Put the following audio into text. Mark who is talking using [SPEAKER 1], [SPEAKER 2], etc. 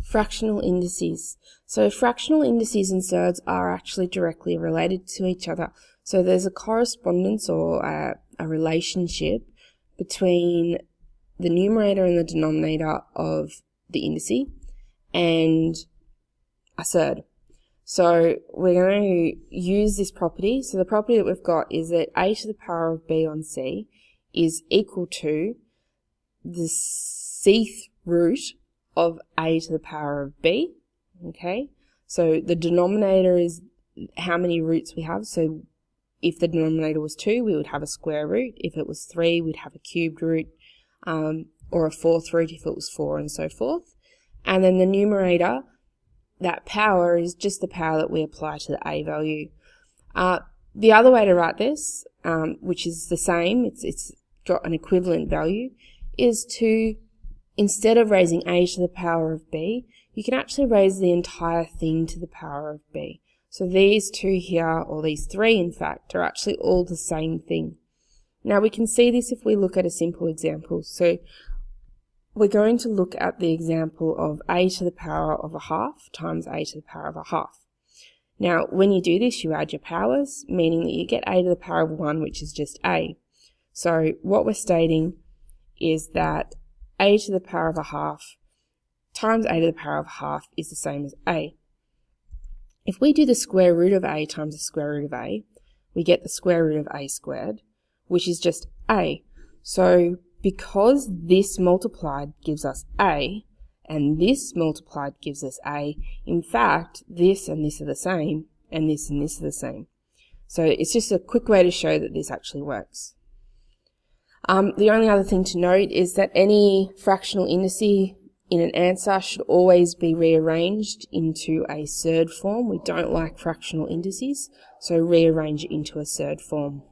[SPEAKER 1] Fractional indices. So fractional indices and surds are actually directly related to each other. So there's a correspondence or a relationship between the numerator and the denominator of the indice and a surd. So we're going to use this property. So the property that we've got is that a to the power of b on c is equal to the cth root of a to the power of b. Okay, so the denominator is how many roots we have. So if the denominator was 2, we would have a square root. If it was 3, we'd have a cubed root, or a fourth root if it was 4, and so forth. And then the numerator, that power is just the power that we apply to the a value. The other way to write this, which is the same, it's got an equivalent value, is to, instead of raising a to the power of b, you can actually raise the entire thing to the power of b. So these two here, or these three in fact, are actually all the same thing. Now we can see this if we look at a simple example. So we're going to look at the example of a to the power of a half times a to the power of a half. Now when you do this, you add your powers, meaning that you get a to the power of 1, which is just a. So what we're stating is that a to the power of a half times a to the power of a half is the same as a. If we do the square root of a times the square root of a, we get the square root of a squared, which is just a. So because this multiplied gives us a, and this multiplied gives us a, in fact, this and this are the same, and this are the same. So it's just a quick way to show that this actually works. The only other thing to note is that any fractional indice in an answer should always be rearranged into a surd form. We don't like fractional indices, so rearrange it into a surd form.